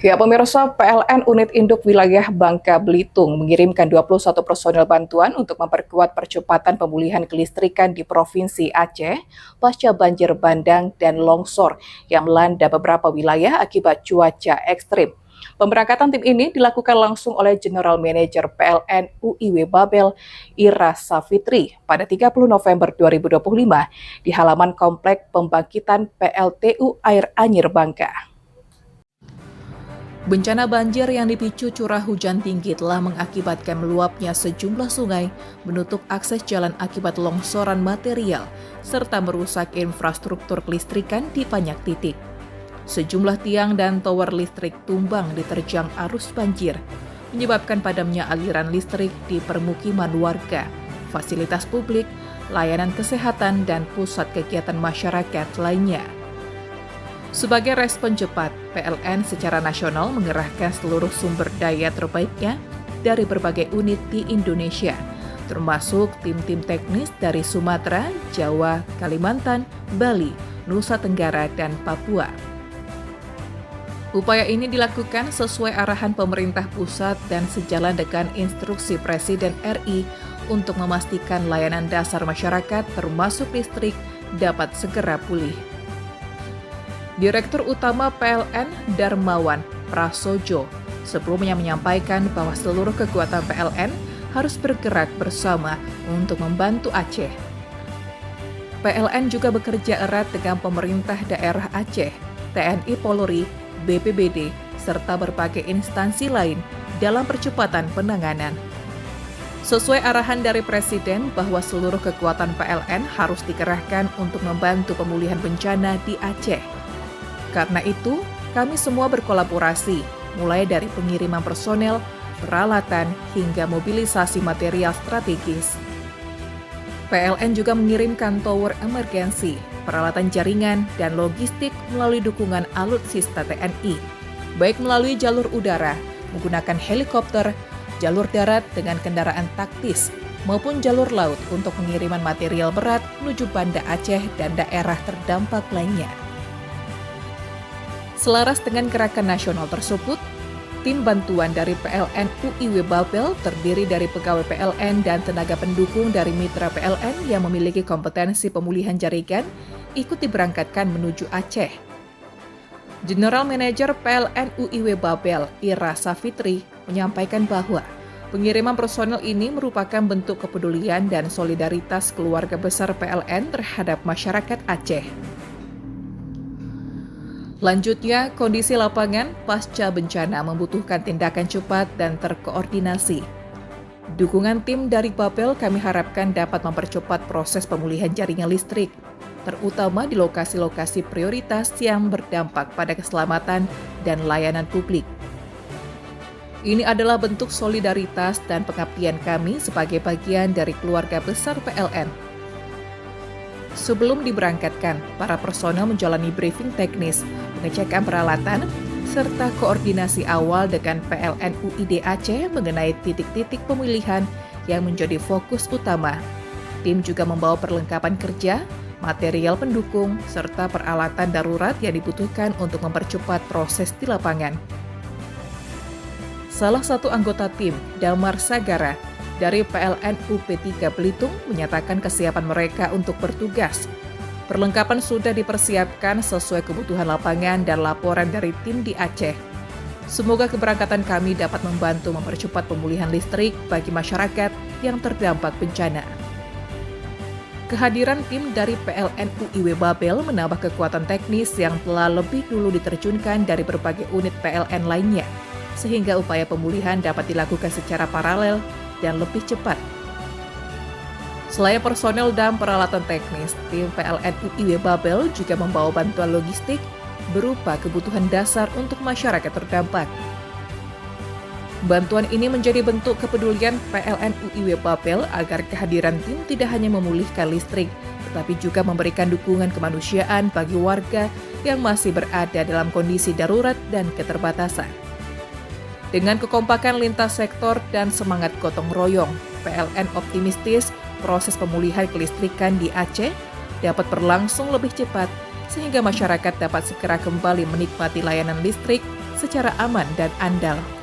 Ya, pemirsa, PLN Unit Induk Wilayah Bangka Belitung mengirimkan 21 personel bantuan untuk memperkuat percepatan pemulihan kelistrikan di Provinsi Aceh pasca banjir bandang dan longsor yang melanda beberapa wilayah akibat cuaca ekstrim. Pemberangkatan tim ini dilakukan langsung oleh General Manager PLN UIW Babel, Ira Safitri, pada 30 November 2025 di halaman Komplek Pembangkitan PLTU Air Anyir Bangka. Bencana banjir yang dipicu curah hujan tinggi telah mengakibatkan meluapnya sejumlah sungai, menutup akses jalan akibat longsoran material, serta merusak infrastruktur kelistrikan di banyak titik. Sejumlah tiang dan tower listrik tumbang diterjang arus banjir, menyebabkan padamnya aliran listrik di permukiman warga, fasilitas publik, layanan kesehatan, dan pusat kegiatan masyarakat lainnya. Sebagai respon cepat, PLN secara nasional mengerahkan seluruh sumber daya terbaiknya dari berbagai unit di Indonesia, termasuk tim-tim teknis dari Sumatera, Jawa, Kalimantan, Bali, Nusa Tenggara, dan Papua. Upaya ini dilakukan sesuai arahan pemerintah pusat dan sejalan dengan instruksi Presiden RI untuk memastikan layanan dasar masyarakat termasuk listrik dapat segera pulih. Direktur Utama PLN Darmawan Prasojo sebelumnya menyampaikan bahwa seluruh kekuatan PLN harus bergerak bersama untuk membantu Aceh. PLN juga bekerja erat dengan pemerintah daerah Aceh, TNI Polri, BPBD, serta berbagai instansi lain dalam percepatan penanganan. Sesuai arahan dari Presiden bahwa seluruh kekuatan PLN harus dikerahkan untuk membantu pemulihan bencana di Aceh. Karena itu, kami semua berkolaborasi, mulai dari pengiriman personel, peralatan, hingga mobilisasi material strategis. PLN juga mengirimkan tower emergensi, peralatan jaringan, dan logistik melalui dukungan alutsista TNI, baik melalui jalur udara, menggunakan helikopter, jalur darat dengan kendaraan taktis, maupun jalur laut untuk pengiriman material berat menuju Banda Aceh dan daerah terdampak lainnya. Selaras dengan gerakan nasional tersebut, tim bantuan dari PLN UIW Babel terdiri dari pegawai PLN dan tenaga pendukung dari mitra PLN yang memiliki kompetensi pemulihan jaringan ikut diberangkatkan menuju Aceh. General Manager PLN UIW Babel, Ira Safitri, menyampaikan bahwa pengiriman personel ini merupakan bentuk kepedulian dan solidaritas keluarga besar PLN terhadap masyarakat Aceh. Lanjutnya, kondisi lapangan pasca bencana membutuhkan tindakan cepat dan terkoordinasi. Dukungan tim dari Babel kami harapkan dapat mempercepat proses pemulihan jaringan listrik, terutama di lokasi-lokasi prioritas yang berdampak pada keselamatan dan layanan publik. Ini adalah bentuk solidaritas dan pengabdian kami sebagai bagian dari keluarga besar PLN. Sebelum diberangkatkan, para personel menjalani briefing teknis, pengecekan peralatan, serta koordinasi awal dengan PLN UID Aceh mengenai titik-titik pemilihan yang menjadi fokus utama. Tim juga membawa perlengkapan kerja, material pendukung, serta peralatan darurat yang dibutuhkan untuk mempercepat proses di lapangan. Salah satu anggota tim, Damar Sagara, dari PLN UP3 Belitung menyatakan kesiapan mereka untuk bertugas. Perlengkapan sudah dipersiapkan sesuai kebutuhan lapangan dan laporan dari tim di Aceh. Semoga keberangkatan kami dapat membantu mempercepat pemulihan listrik bagi masyarakat yang terdampak bencana. Kehadiran tim dari PLN UIW Babel menambah kekuatan teknis yang telah lebih dulu diterjunkan dari berbagai unit PLN lainnya, sehingga upaya pemulihan dapat dilakukan secara paralel dan lebih cepat. Selain personel dan peralatan teknis, tim PLN UIW Babel juga membawa bantuan logistik berupa kebutuhan dasar untuk masyarakat terdampak. Bantuan ini menjadi bentuk kepedulian PLN UIW Babel agar kehadiran tim tidak hanya memulihkan listrik, tetapi juga memberikan dukungan kemanusiaan bagi warga yang masih berada dalam kondisi darurat dan keterbatasan. Dengan kekompakan lintas sektor dan semangat gotong royong, PLN optimistis proses pemulihan kelistrikan di Aceh dapat berlangsung lebih cepat sehingga masyarakat dapat segera kembali menikmati layanan listrik secara aman dan andal.